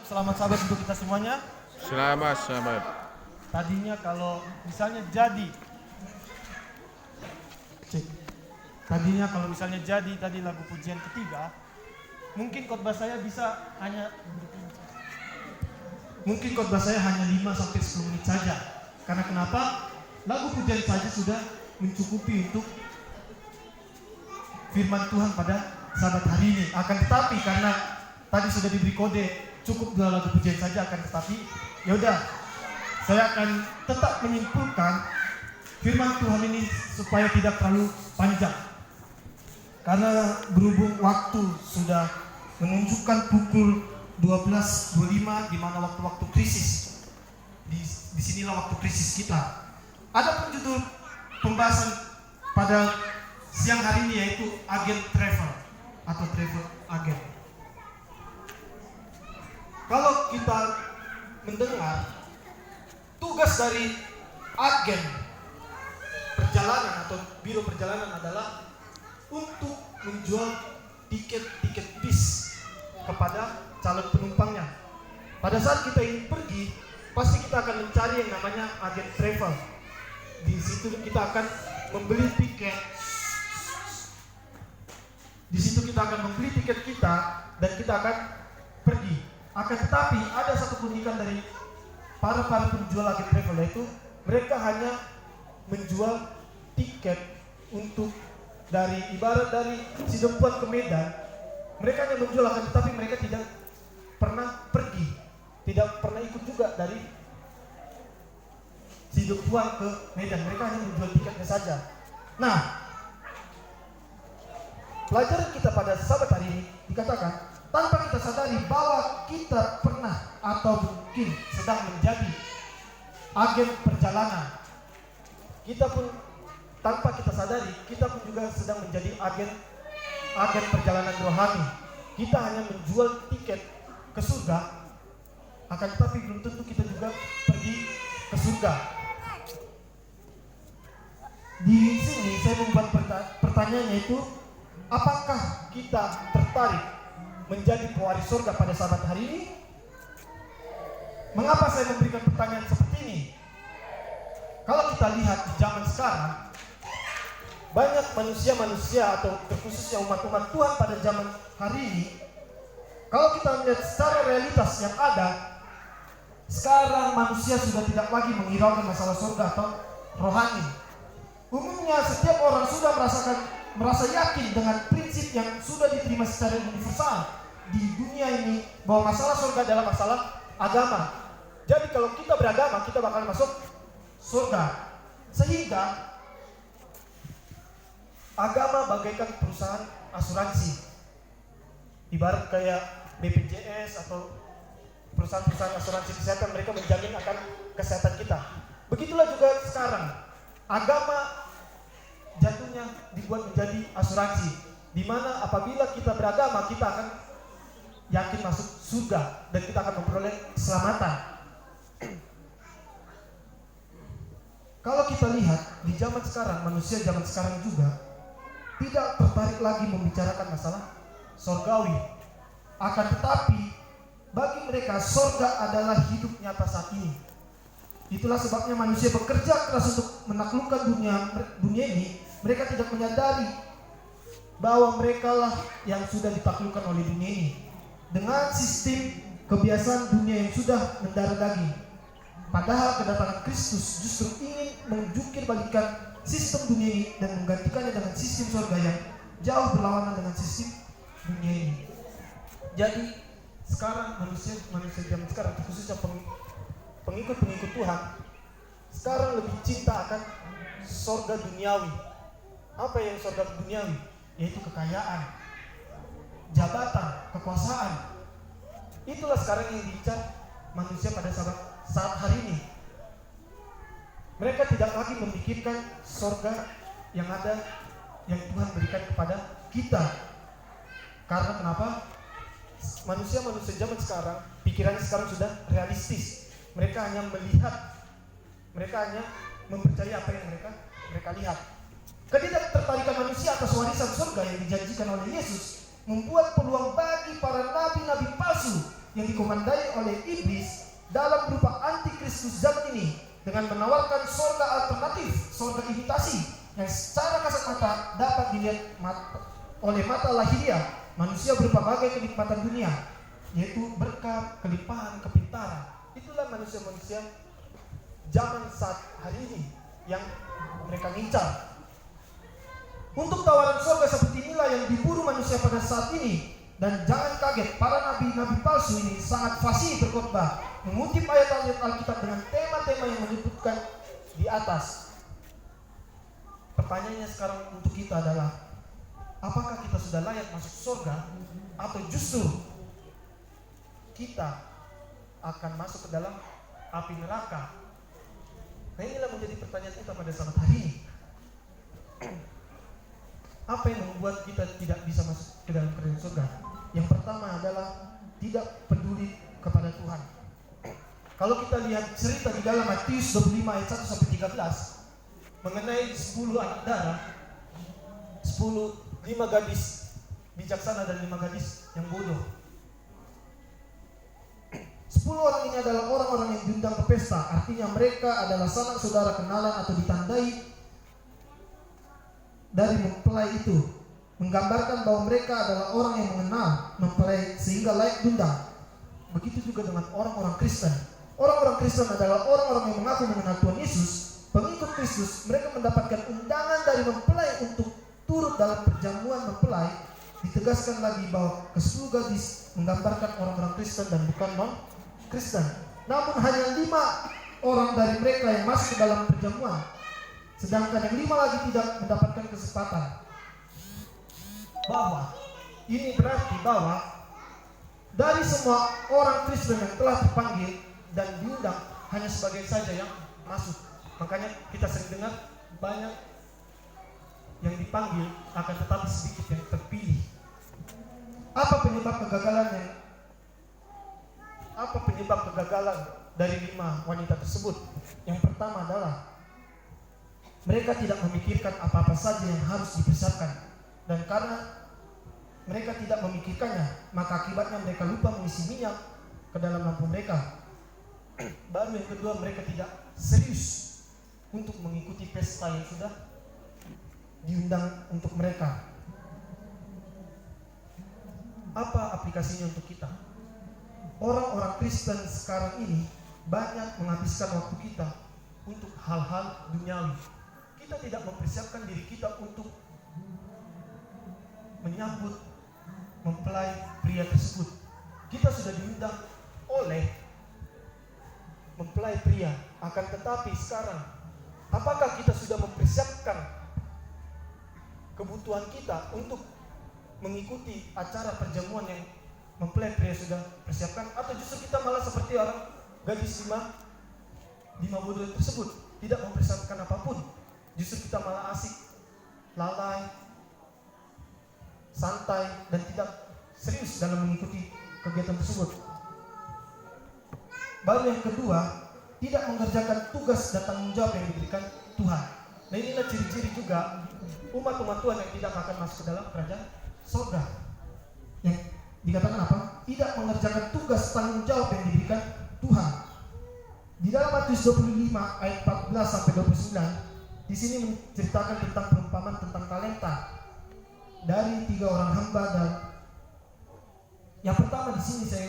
Selamat sahabat untuk kita semuanya. Selamat sahabat. Tadinya kalau misalnya jadi tadi lagu pujian ketiga, mungkin khotbah saya hanya 5 sampai 10 menit saja. Karena kenapa? Lagu pujian saja sudah mencukupi untuk firman Tuhan pada sahabat hari ini. Akan tetapi karena tadi sudah diberi kode cukup 2 lagu pujian saja, akan tetapi yaudah, saya akan tetap menyimpulkan firman Tuhan ini supaya tidak terlalu panjang. Karena berhubung waktu sudah menunjukkan pukul 12.25 di mana waktu-waktu krisis. Di sinilah waktu krisis kita. Adapun judul pembahasan pada siang hari ini yaitu agen travel atau travel agen. Kalau kita mendengar tugas dari agen perjalanan atau biro perjalanan adalah untuk menjual tiket bis kepada calon penumpangnya. Pada saat kita ingin pergi, pasti kita akan mencari yang namanya agen travel. Di situ kita akan membeli tiket. Di situ kita akan membeli tiket kita dan kita akan pergi. Akan tetapi ada satu keunikan dari para penjual agen travel, yaitu mereka hanya menjual tiket untuk ibarat dari Sidempuan ke Medan. Mereka hanya menjual, akan tetapi mereka tidak pernah pergi, tidak pernah ikut juga dari Sidempuan ke Medan. Mereka hanya menjual tiketnya saja. Nah, pelajaran kita pada sahabat hari ini dikatakan tanpa kita sadari bahwa kita pernah atau mungkin sedang menjadi agen perjalanan. Kita pun tanpa kita sadari, kita pun juga sedang menjadi agen perjalanan rohani. Kita hanya menjual tiket ke surga, akan tetapi belum tentu kita juga pergi ke surga. Di sini saya membuat pertanyaan, yaitu apakah kita tertarik menjadi pewaris surga pada sahabat hari ini? Mengapa saya memberikan pertanyaan seperti ini? Kalau kita lihat di zaman sekarang, banyak manusia atau terkhususnya umat-umat Tuhan pada zaman hari ini, kalau kita melihat secara realitas yang ada, sekarang manusia sudah tidak lagi menghiraukan masalah surga atau rohani. Umumnya setiap orang sudah merasa yakin dengan prinsip yang sudah diterima secara universal di dunia ini, bahwa masalah surga adalah masalah agama. Jadi kalau kita beragama, kita bakal masuk surga. Sehingga agama bagaikan perusahaan asuransi, ibarat kayak BPJS atau perusahaan-perusahaan asuransi kesehatan. Mereka menjamin akan kesehatan kita. Begitulah juga sekarang, agama jatuhnya dibuat menjadi asuransi, di mana apabila kita beragama, kita akan yakin masuk surga dan kita akan memperoleh keselamatan. Kalau kita lihat di zaman sekarang, manusia zaman sekarang juga tidak tertarik lagi membicarakan masalah surgawi. Akan tetapi bagi mereka surga adalah hidup nyata saat ini. Itulah sebabnya manusia bekerja keras untuk menaklukkan dunia ini. Mereka tidak menyadari bahwa mereka lah yang sudah ditaklukkan oleh dunia ini dengan sistem kebiasaan dunia yang sudah mendarah daging. Padahal kedatangan Kristus justru ingin menjungkir balikan sistem dunia ini dan menggantikannya dengan sistem surga yang jauh berlawanan dengan sistem dunia ini. Jadi sekarang manusia zaman sekarang, khususnya pengikut Tuhan, sekarang lebih cinta akan surga duniawi. Apa yang surga duniawi? Yaitu kekayaan, jabatan, kekuasaan. Itulah sekarang yang diincar manusia pada saat hari ini. Mereka tidak lagi memikirkan surga yang ada, yang Tuhan berikan kepada kita. Karena kenapa? Manusia zaman sekarang, pikirannya sekarang sudah realistis. Mereka hanya melihat, mereka hanya mempercayai apa yang mereka lihat. Ketidaktertarikan manusia atas warisan surga yang dijanjikan oleh Yesus membuat peluang bagi para nabi-nabi palsu yang dikomandai oleh iblis dalam berupa antikristus zaman ini dengan menawarkan surga alternatif, surga imitasi yang secara kasat mata dapat dilihat oleh mata lahiriah manusia berbagai kenikmatan dunia, yaitu berkat, kelimpahan, kepintaran. Itulah manusia-manusia zaman saat hari ini yang mereka ngincar. Untuk tawaran surga seperti inilah yang diburu manusia pada saat ini. Dan jangan kaget, para nabi-nabi palsu ini sangat fasih berkhotbah, mengutip ayat-ayat Alkitab dengan tema-tema yang menyebutkan di atas. Pertanyaannya sekarang untuk kita adalah, apakah kita sudah layak masuk surga atau justru kita akan masuk ke dalam api neraka? Nah, inilah menjadi pertanyaan kita pada saat hari ini. Apa yang membuat kita tidak bisa masuk ke dalam kerajaan surga? Yang pertama adalah tidak peduli kepada Tuhan. Kalau kita lihat cerita di dalam Matius 25 ayat 1 sampai 13 mengenai 10 anak darah, 5 gadis bijaksana dan 5 gadis yang bodoh. 10 orang ini adalah orang-orang yang diundang ke pesta, artinya mereka adalah sanak saudara kenalan atau ditandai dari mempelai itu, menggambarkan bahwa mereka adalah orang yang mengenal mempelai sehingga layak diundang. Begitu juga dengan orang-orang Kristen. Orang-orang Kristen adalah orang-orang yang mengaku mengenal Tuhan Yesus, pengikut Kristus. Mereka mendapatkan undangan dari mempelai untuk turut dalam perjamuan mempelai. Ditegaskan lagi bahwa ke-10 gadis menggambarkan orang-orang Kristen dan bukan non-Kristen. Namun hanya 5 orang dari mereka yang masuk ke dalam perjamuan, sedangkan yang 5 lagi tidak mendapatkan kesempatan. Bahwa ini berarti bahwa dari semua orang Kristen yang telah dipanggil dan diundang, hanya sebagian saja yang masuk. Makanya kita sering dengar banyak yang dipanggil akan tetapi sedikit yang terpilih. Apa penyebab kegagalan dari 5 wanita tersebut? Yang pertama adalah mereka tidak memikirkan apa-apa saja yang harus dipersiapkan. Dan karena mereka tidak memikirkannya, maka akibatnya mereka lupa mengisi minyak ke dalam lampu mereka. Baru yang kedua, mereka tidak serius untuk mengikuti pesta yang sudah diundang untuk mereka. Apa aplikasinya untuk kita? Orang-orang Kristen sekarang ini banyak menghabiskan waktu kita untuk hal-hal duniawi. Kita tidak mempersiapkan diri kita untuk menyambut mempelai pria tersebut. Kita sudah diundang oleh mempelai pria, akan tetapi sekarang apakah kita sudah mempersiapkan kebutuhan kita untuk mengikuti acara perjamuan yang mempelai pria sudah persiapkan, atau justru kita malah seperti orang gadis 5 bodoh tersebut, tidak mempersiapkan apapun? Justru kita malah asik, lalai, santai, dan tidak serius dalam mengikuti kegiatan tersebut. Baru yang kedua, tidak mengerjakan tugas dan tanggung jawab yang diberikan Tuhan. Nah, inilah ciri-ciri juga umat-umat Tuhan yang tidak akan masuk ke dalam kerajaan surga. Yang dikatakan apa? Tidak mengerjakan tugas tanggung jawab yang diberikan Tuhan. Di dalam Matius 25 ayat 14 sampai 29, di sini menceritakan tentang perumpamaan tentang talenta dari 3 orang hamba. Dan yang pertama di sini saya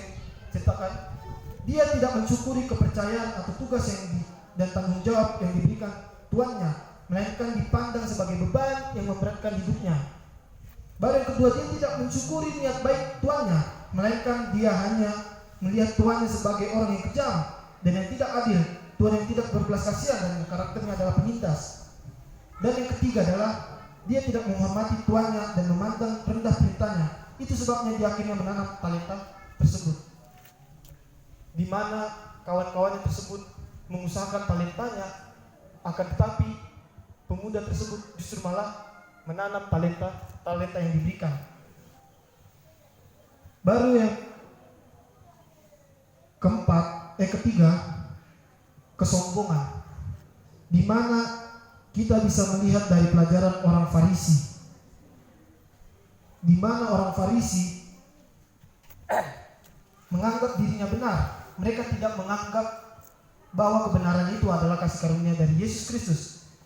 ceritakan, dia tidak mensyukuri kepercayaan atau tugas dan tanggung jawab yang diberikan tuannya, melainkan dipandang sebagai beban yang memberatkan hidupnya. Baru yang kedua, dia tidak mensyukuri niat baik tuannya, melainkan dia hanya melihat tuannya sebagai orang yang kejam dan yang tidak adil, Tuhan yang tidak berbelas kasihan dan karakternya adalah penyintas. Dan yang ketiga adalah dia tidak menghormati tuannya dan memandang rendah perintahnya. Itu sebabnya dia akhirnya menanam talenta tersebut, di mana kawan-kawannya tersebut mengusahakan talentanya, akan tetapi pemuda tersebut justru malah menanam talenta yang diberikan. Baru yang ketiga, kesombongan, di mana kita bisa melihat dari pelajaran orang Farisi, di mana orang Farisi menganggap dirinya benar. Mereka tidak menganggap bahwa kebenaran itu adalah kasih karunia dari Yesus Kristus.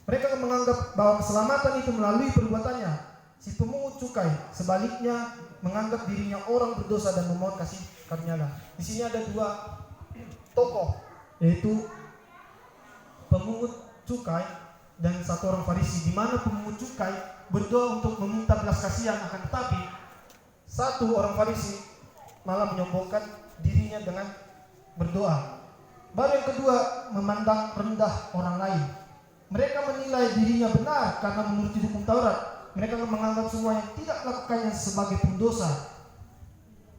Mereka menganggap bahwa keselamatan itu melalui perbuatannya. Si pemungut cukai sebaliknya menganggap dirinya orang berdosa dan memohon kasih karunia Allah. Di sini ada dua tokoh, yaitu pemungut cukai dan satu orang Farisi, di mana pemungut cukai berdoa untuk meminta belas kasihan, akan tetapi satu orang Farisi malah menyombongkan dirinya dengan berdoa. Baru yang kedua, memandang rendah orang lain. Mereka menilai dirinya benar karena menurut hukum Taurat. Mereka menganggap semua yang tidak melakukannya sebagai pendosa.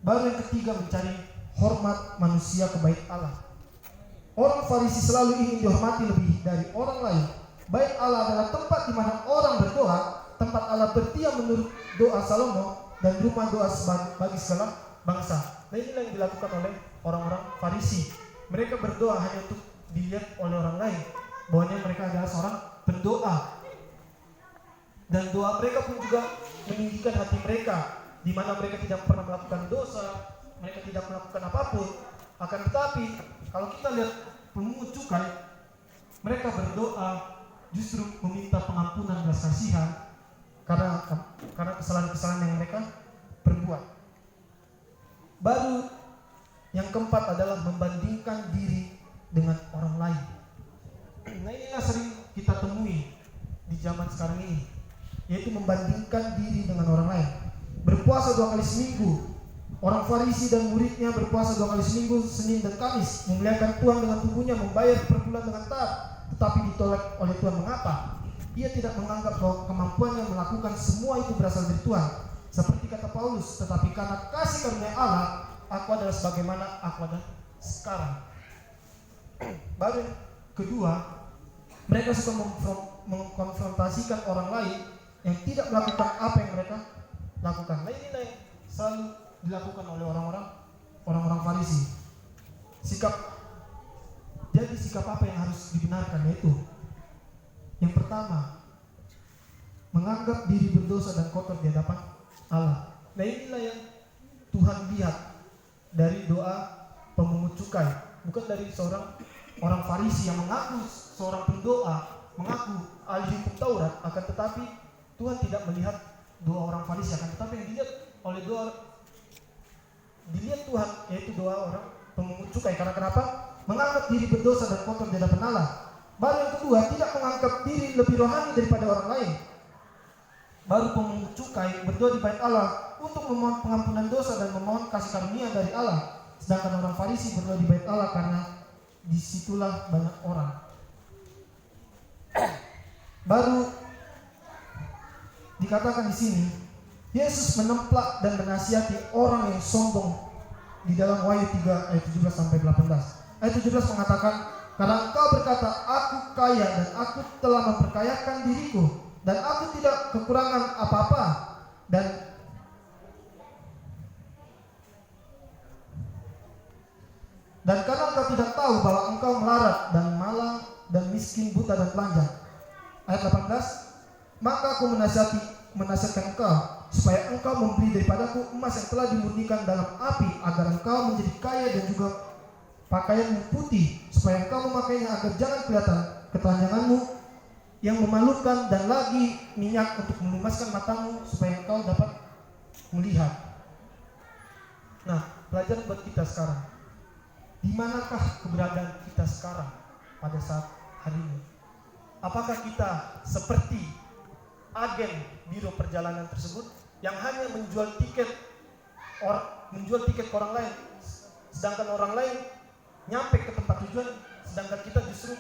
Baru yang ketiga, mencari hormat manusia ke bait Allah. Orang Farisi selalu ingin dihormati lebih dari orang lain. Bait Allah adalah tempat di mana orang berdoa, tempat Allah berdiam menurut doa Salomo, dan rumah doa bagi segala bangsa. Nah, inilah yang dilakukan oleh orang-orang Farisi. Mereka berdoa hanya untuk dilihat oleh orang lain bahwa mereka adalah seorang pendoa. Dan doa mereka pun juga meninggikan hati mereka, di mana mereka tidak pernah melakukan dosa, mereka tidak melakukan apapun. Akan tetapi kalau kita lihat pemungut cukai, mereka berdoa justru meminta pengampunan belas kasihan karena kesalahan-kesalahan yang mereka perbuat. Baru yang keempat adalah membandingkan diri dengan orang lain. Nah, inilah sering kita temui di zaman sekarang ini, yaitu membandingkan diri dengan orang lain. Berpuasa 2 kali seminggu. Orang Farisi dan muridnya berpuasa 2 kali seminggu, Senin dan Kamis, memuliakan Tuhan dengan tubuhnya, membayar per bulan dengan taat, tetapi ditolak oleh Tuhan. Mengapa? Ia tidak menganggap bahwa kemampuannya melakukan semua itu berasal dari Tuhan. Seperti kata Paulus, tetapi karena kasih karunia Allah, aku adalah sebagaimana aku ada sekarang. Baru yang kedua, mereka suka mengkonfrontasikan orang lain yang tidak melakukan apa yang mereka lakukan. Nah, inilah yang selalu dilakukan oleh orang-orang Farisi. Sikap apa yang harus dibenarkan, yaitu yang pertama, menganggap diri berdosa dan kotor di hadapan Allah. Nah, inilah yang Tuhan lihat dari doa pemungut cukai, bukan dari seorang orang Farisi yang mengaku seorang pendoa, mengaku ahli hukum Taurat, akan tetapi Tuhan tidak melihat doa orang Farisi, akan tetapi yang dilihat Tuhan, yaitu doa orang pemungut cukai. Karena kenapa? Menganggap diri berdosa dan kotor di hadapan Allah. Baru yang kedua, tidak menganggap diri lebih rohani daripada orang lain. Baru pemungut cukai berdoa di bait Allah untuk memohon pengampunan dosa dan memohon kasih karunia dari Allah. Sedangkan orang Farisi berdoa di bait Allah karena disitulah banyak orang. Baru dikatakan di sini, Yesus menemplak dan menasihati orang yang sombong di dalam Wahyu 3 ayat 17 sampai 18. Ayat 17 mengatakan, karena engkau berkata, aku kaya dan aku telah memperkayakan diriku dan aku tidak kekurangan apa-apa, dan karena engkau tidak tahu bahwa engkau melarat dan malang dan miskin, buta dan telanjang. Ayat 18, maka aku menasihatkan engkau supaya engkau membeli daripadaku emas yang telah dimurnikan dalam api, agar engkau menjadi kaya, dan juga pakaianmu putih, supaya engkau memakainya agar jangan kelihatan ketelanjanganmu yang memalukan, dan lagi minyak untuk melumaskan matamu supaya engkau dapat melihat. Nah, pelajaran buat kita sekarang, di manakah keberadaan kita sekarang pada saat hari ini? Apakah kita seperti agen biro perjalanan tersebut yang hanya menjual tiket ke orang lain, sedangkan orang lain nyampe ke tempat tujuan, sedangkan kita justru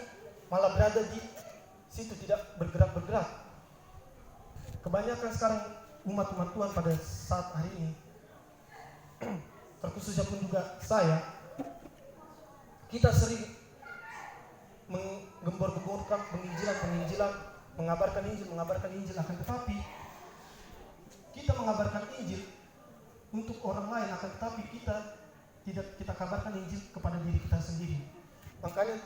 malah berada di situ tidak bergerak. Kebanyakan sekarang umat-umat Tuhan pada saat hari ini, terkhususnya pun juga saya, kita sering menggembor-gemborkan penginjilan, mengabarkan Injil, akan tetapi kita mengabarkan Injil untuk orang lain, akan tetapi tidak kita kabarkan Injil kepada diri kita sendiri. Makanya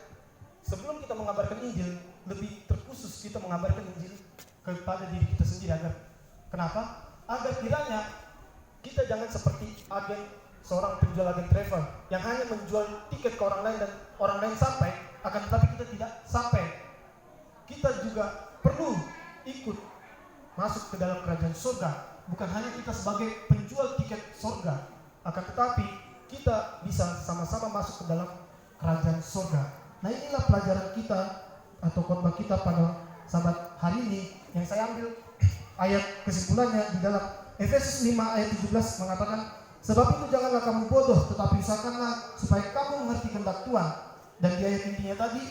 sebelum kita mengabarkan Injil, lebih terkhusus kita mengabarkan Injil kepada diri kita sendiri. Agar kenapa? Agar kiranya kita jangan seperti agen seorang penjual agen travel yang hanya menjual tiket ke orang lain dan orang lain sampai, akan tetapi kita tidak sampai. Kita juga perlu ikut masuk ke dalam kerajaan surga. Bukan hanya kita sebagai penjual tiket surga, akan tetapi kita bisa sama-sama masuk ke dalam kerajaan surga. Nah, inilah pelajaran kita atau khotbah kita pada sahabat hari ini yang saya ambil ayat kesimpulannya di dalam Efesus 5 ayat 17 mengatakan, sebab itu janganlah kamu bodoh, tetapi usahakanlah supaya kamu mengerti kehendak Tuhan. Dan di ayat intinya tadi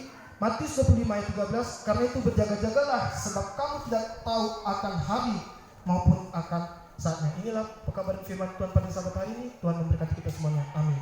Matius 25 ayat 13, karena itu berjaga-jagalah sebab kamu tidak tahu akan hari maupun akan saatnya. Inilah pekabaran firman Tuhan pada sahabat hari ini. Tuhan memberkati kita semuanya. Amin.